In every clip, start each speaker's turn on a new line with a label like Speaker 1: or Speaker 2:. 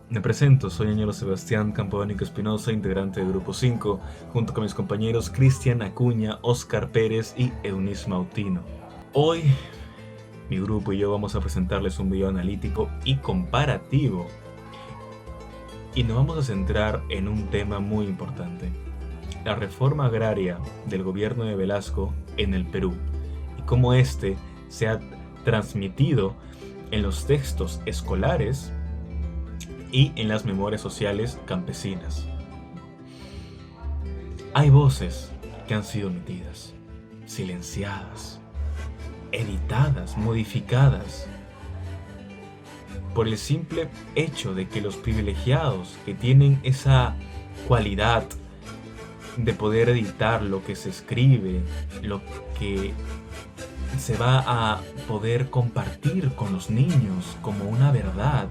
Speaker 1: Me presento, soy Añelo Sebastián Campodónico Espinosa, integrante del Grupo 5, junto con mis compañeros Cristian Acuña, Óscar Pérez y Eunice Mautino. Hoy, mi grupo y yo vamos a presentarles un video analítico y comparativo, y nos vamos a centrar en un tema muy importante: la reforma agraria del gobierno de Velasco en el Perú, y cómo este se ha transmitido en los textos escolares y en las memorias sociales campesinas. Hay voces que han sido omitidas, silenciadas, editadas, modificadas, por el simple hecho de que los privilegiados que tienen esa cualidad de poder editar lo que se escribe, lo que se va a poder compartir con los niños como una verdad,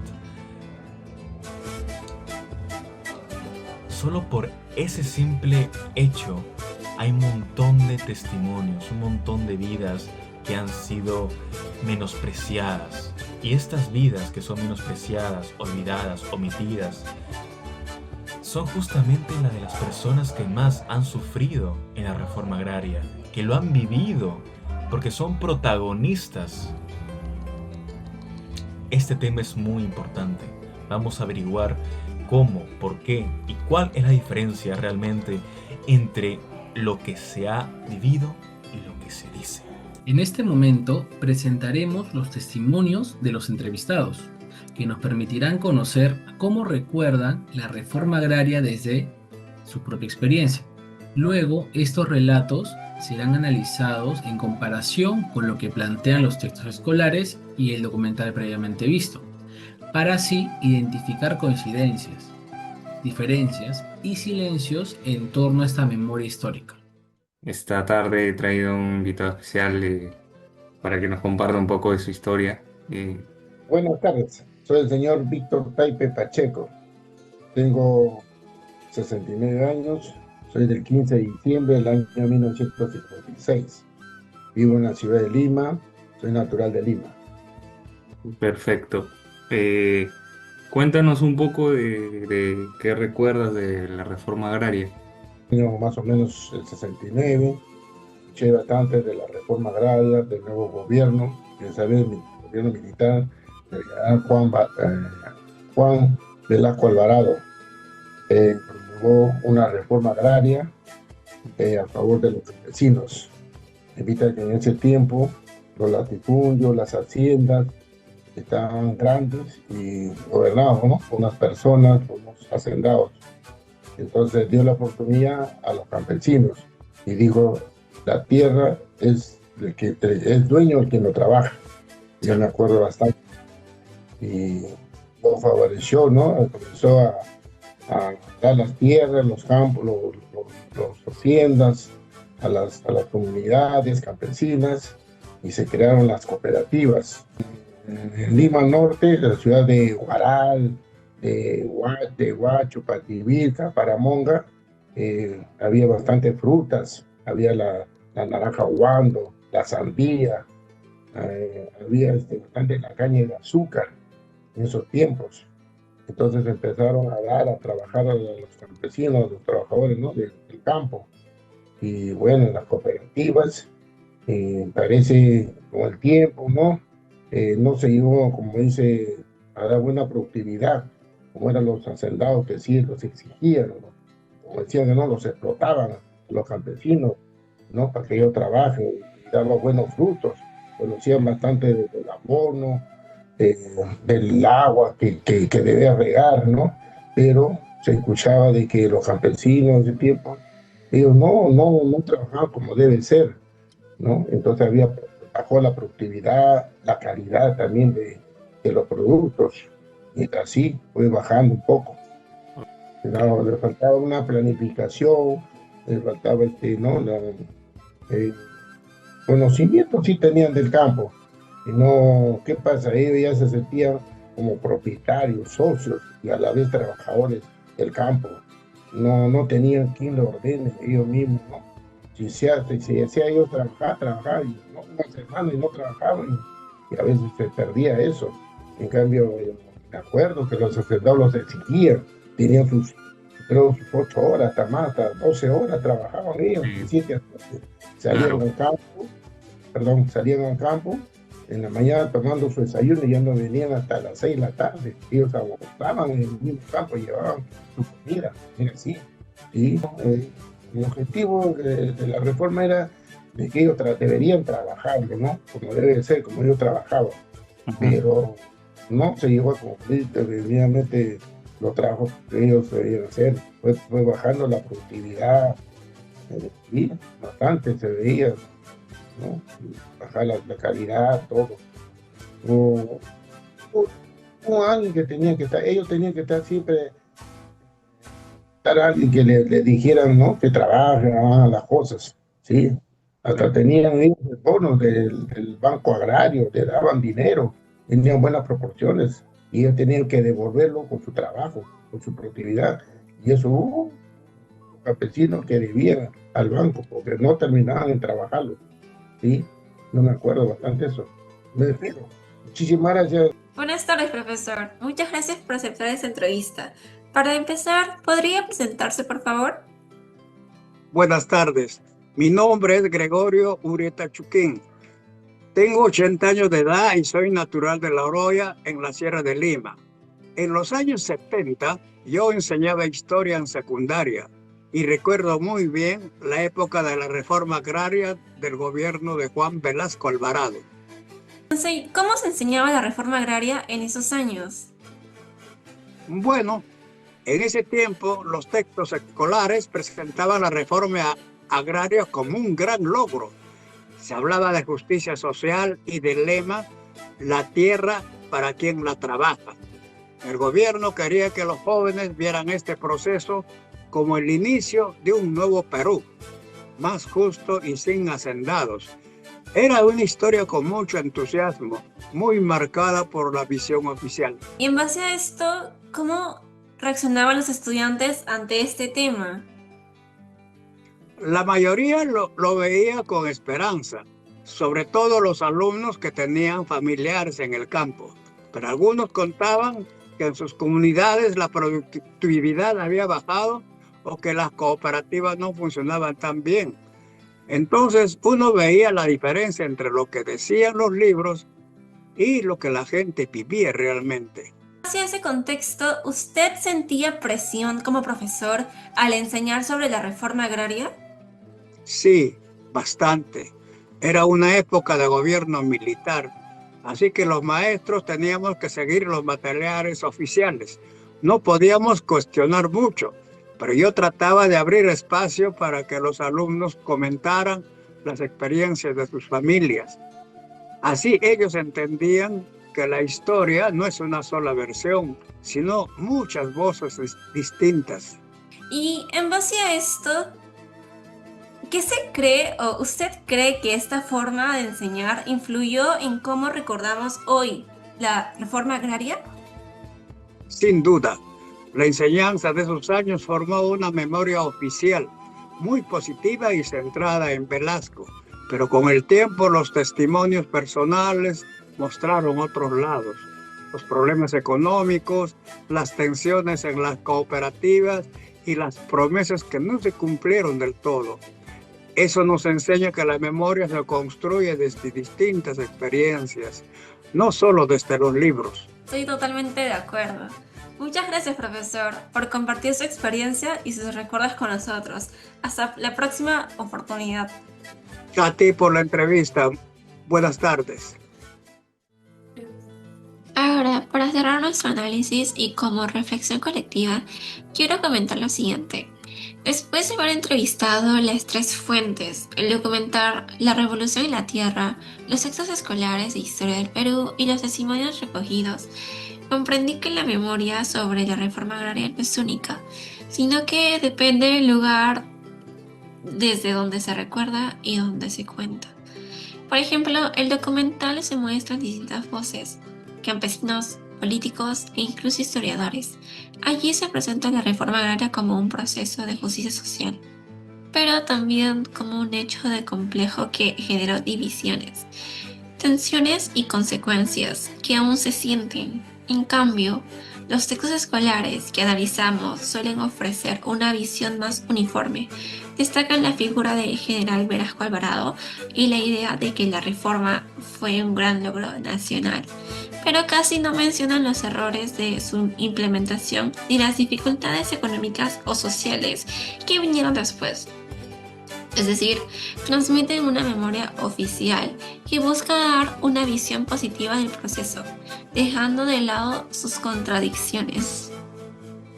Speaker 1: solo por ese simple hecho hay un montón de testimonios, un montón de vidas que han sido menospreciadas. Y estas vidas que son menospreciadas, olvidadas, omitidas, son justamente las de las personas que más han sufrido en la reforma agraria, que lo han vivido, porque son protagonistas. Este tema es muy importante. Vamos a averiguar cómo, por qué y cuál es la diferencia realmente entre lo que se ha vivido y lo que se dice.
Speaker 2: En este momento presentaremos los testimonios de los entrevistados, que nos permitirán conocer cómo recuerdan la reforma agraria desde su propia experiencia. Luego, estos relatos serán analizados en comparación con lo que plantean los textos escolares y el documental previamente visto, para así identificar coincidencias, diferencias y silencios en torno a esta memoria histórica.
Speaker 3: Esta tarde he traído un invitado especial para que nos comparta un poco de su historia.
Speaker 4: Buenas tardes, soy el señor Víctor Taipe Pacheco, tengo 69 años, soy del 15 de diciembre del año 1956, vivo en la ciudad de Lima, soy natural de Lima.
Speaker 3: Perfecto. Cuéntanos un poco de qué recuerdas de la reforma agraria.
Speaker 4: Año más o menos el 69, escuché bastante de la reforma agraria, del nuevo gobierno, que sabe el gobierno militar, del general Juan Velasco Alvarado. Promulgó una reforma agraria a favor de los campesinos. Evita que en ese tiempo los latifundios, las haciendas estaban grandes y gobernados, ¿no?, por unas personas, por unos hacendados. Entonces dio la oportunidad a los campesinos y dijo: la tierra es el que es dueño el que no trabaja. Yo me acuerdo bastante y lo favoreció, ¿no? Comenzó a dar las tierras, los campos, los haciendas a las comunidades campesinas, y se crearon las cooperativas. En Lima Norte, la ciudad de Huaral, de Huacho, Pativilca, Paramonga, había bastantes frutas, había la naranja huando, la sandía, había bastante la caña de azúcar en esos tiempos. Entonces empezaron a dar a trabajar a los campesinos, a los trabajadores, ¿no?, del campo. Y bueno, las cooperativas, parece con el tiempo, ¿no? No se llegó, como dice, a dar buena productividad, como eran los hacendados que sí los exigían, ¿no? Como decían que no, los explotaban los campesinos, ¿no?, para que ellos trabajen y daban buenos frutos. Conocían bastante del abono, del agua que debía regar, ¿no? Pero se escuchaba de que los campesinos de ese tiempo, ellos no trabajaban como debe ser, ¿no? Entonces bajó la productividad, la calidad también de los productos, y así fue bajando un poco. No, le faltaba una planificación, le faltaba ¿no?, eh, conocimiento sí tenían del campo, y no, ¿qué pasa? Ellos ya se sentían como propietarios, socios y a la vez trabajadores del campo. No tenían quien lo ordene ellos mismos, ¿no? Si decía ellos trabajar, y no, una semana y no trabajaban, y a veces se perdía eso. En cambio, Me acuerdo que los hacendados los exigían, tenían creo, sus 8 horas, hasta 12 horas trabajaban ellos,
Speaker 3: Sí,
Speaker 4: de 7 a 7.
Speaker 3: claro.
Speaker 4: Salían al campo en la mañana tomando su desayuno y ya no venían hasta las 6 de la tarde. Ellos agotaban en el mismo campo y llevaban su comida. Mira, sí. Y el objetivo de la reforma era de que ellos deberían trabajarlo, ¿no? Como debe de ser, como ellos trabajaban.
Speaker 3: Ujú.
Speaker 4: Pero no se llegó a cumplir definitivamente los trabajos que ellos debían hacer. Fue bajando la productividad, y bastante se veía, ¿no? Bajar la calidad, todo. Hubo, hubo alguien que tenía que estar, ellos tenían que estar siempre, estar alguien que le dijeran, ¿no? Que trabajen, hagan las cosas, ¿sí? Hasta tenían ellos el bono del Banco Agrario, le daban dinero, tenían buenas proporciones, y ellos tenían que devolverlo con su trabajo, con su productividad. Y eso hubo campesinos que debían al banco porque no terminaban de trabajarlo, ¿sí? No me acuerdo bastante eso. Me despido. Muchísimas gracias.
Speaker 5: Buenas tardes, profesor. Muchas gracias por aceptar esta entrevista. Para empezar, ¿podría presentarse, por favor?
Speaker 6: Buenas tardes. Mi nombre es Gregorio Ureta Chuquín. Tengo 80 años de edad y soy natural de La Oroya, en la Sierra de Lima. En los años 70, yo enseñaba historia en secundaria y recuerdo muy bien la época de la reforma agraria del gobierno de Juan Velasco Alvarado.
Speaker 5: ¿Cómo se enseñaba la reforma agraria en esos años?
Speaker 6: Bueno, en ese tiempo los textos escolares presentaban la reforma agraria como un gran logro. Se hablaba de justicia social y del lema "la tierra para quien la trabaja". El gobierno quería que los jóvenes vieran este proceso como el inicio de un nuevo Perú, más justo y sin hacendados. Era una historia con mucho entusiasmo, muy marcada por la visión oficial.
Speaker 5: Y en base a esto, ¿cómo reaccionaban los estudiantes ante este tema?
Speaker 6: La mayoría lo veía con esperanza, sobre todo los alumnos que tenían familiares en el campo. Pero algunos contaban que en sus comunidades la productividad había bajado o que las cooperativas no funcionaban tan bien. Entonces uno veía la diferencia entre lo que decían los libros y lo que la gente vivía realmente.
Speaker 5: Hacia ese contexto, ¿usted sentía presión como profesor al enseñar sobre la reforma agraria?
Speaker 6: Sí, bastante. Era una época de gobierno militar, así que los maestros teníamos que seguir los materiales oficiales. No podíamos cuestionar mucho, pero yo trataba de abrir espacio para que los alumnos comentaran las experiencias de sus familias. Así ellos entendían que la historia no es una sola versión, sino muchas voces distintas.
Speaker 5: Y en base a esto, ¿qué se cree o usted cree que esta forma de enseñar influyó en cómo recordamos hoy la reforma agraria?
Speaker 6: Sin duda, la enseñanza de esos años formó una memoria oficial muy positiva y centrada en Velasco, pero con el tiempo los testimonios personales mostraron otros lados, los problemas económicos, las tensiones en las cooperativas y las promesas que no se cumplieron del todo. Eso nos enseña que la memoria se construye desde distintas experiencias, no solo desde los libros.
Speaker 5: Estoy totalmente de acuerdo. Muchas gracias, profesor, por compartir su experiencia y sus recuerdos con nosotros. Hasta la próxima oportunidad.
Speaker 6: A ti por la entrevista. Buenas tardes.
Speaker 7: Ahora, para cerrar nuestro análisis y como reflexión colectiva, quiero comentar lo siguiente. Después de haber entrevistado las tres fuentes, el documental La Revolución en la Tierra, los textos escolares de historia del Perú y los testimonios recogidos, comprendí que la memoria sobre la reforma agraria no es única, sino que depende del lugar desde donde se recuerda y donde se cuenta. Por ejemplo, el documental se muestran distintas voces, campesinos, políticos e incluso historiadores. Allí se presenta la reforma agraria como un proceso de justicia social, pero también como un hecho de complejo que generó divisiones, tensiones y consecuencias que aún se sienten. En cambio, los textos escolares que analizamos suelen ofrecer una visión más uniforme. Destacan la figura del general Velasco Alvarado y la idea de que la reforma fue un gran logro nacional, pero casi no mencionan los errores de su implementación ni las dificultades económicas o sociales que vinieron después. Es decir, transmiten una memoria oficial que busca dar una visión positiva del proceso, dejando de lado sus contradicciones.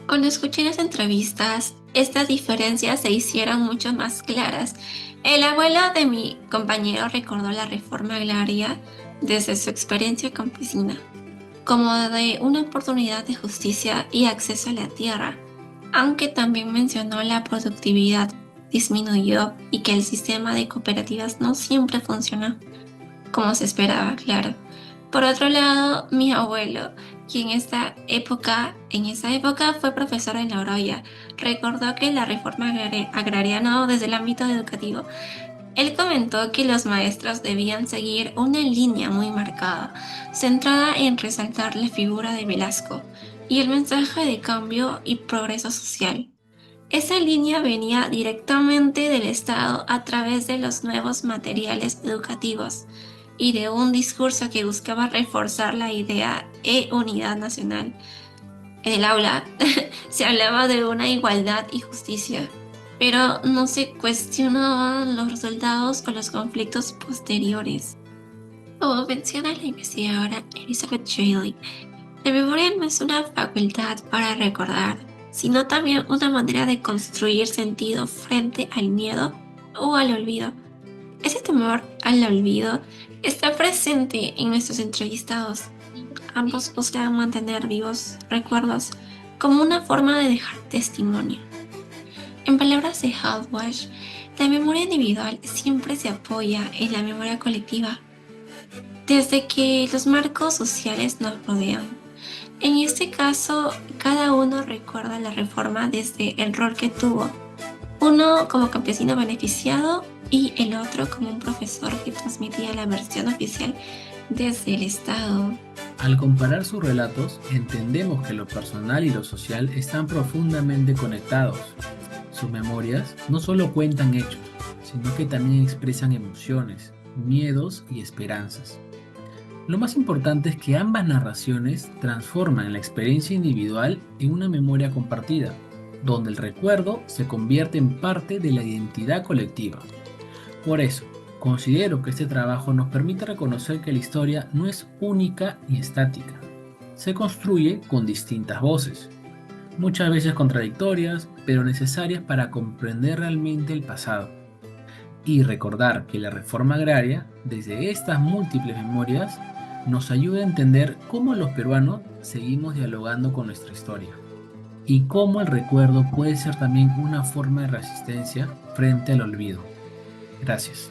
Speaker 7: Cuando escuché las entrevistas, estas diferencias se hicieron mucho más claras. El abuelo de mi compañero recordó la reforma agraria desde su experiencia campesina, como de una oportunidad de justicia y acceso a la tierra, aunque también mencionó la productividad disminuyó y que el sistema de cooperativas no siempre funcionó como se esperaba, claro. Por otro lado, mi abuelo, quien en esa época fue profesor en La Oroya, recordó que la reforma agraria no desde el ámbito educativo. Él comentó que los maestros debían seguir una línea muy marcada, centrada en resaltar la figura de Velasco y el mensaje de cambio y progreso social. Esa línea venía directamente del Estado a través de los nuevos materiales educativos y de un discurso que buscaba reforzar la idea de unidad nacional. En el aula se hablaba de una igualdad y justicia, pero no se cuestionaban los resultados o los conflictos posteriores. Como menciona la investigadora Elizabeth Shaley, la memoria no es una facultad para recordar, sino también una manera de construir sentido frente al miedo o al olvido. Ese temor al olvido está presente en nuestros entrevistados. Ambos buscan mantener vivos recuerdos como una forma de dejar testimonio. En palabras de Hal Walsh, la memoria individual siempre se apoya en la memoria colectiva, desde que los marcos sociales nos rodean. En este caso, cada uno recuerda la reforma desde el rol que tuvo, uno como campesino beneficiado y el otro como un profesor que transmitía la versión oficial desde el Estado.
Speaker 2: Al comparar sus relatos, entendemos que lo personal y lo social están profundamente conectados. Sus memorias no solo cuentan hechos, sino que también expresan emociones, miedos y esperanzas. Lo más importante es que ambas narraciones transforman la experiencia individual en una memoria compartida, donde el recuerdo se convierte en parte de la identidad colectiva. Por eso, considero que este trabajo nos permite reconocer que la historia no es única ni estática. Se construye con distintas voces, muchas veces contradictorias, pero necesarias para comprender realmente el pasado. Y recordar que la reforma agraria, desde estas múltiples memorias, nos ayuda a entender cómo los peruanos seguimos dialogando con nuestra historia y cómo el recuerdo puede ser también una forma de resistencia frente al olvido. Gracias.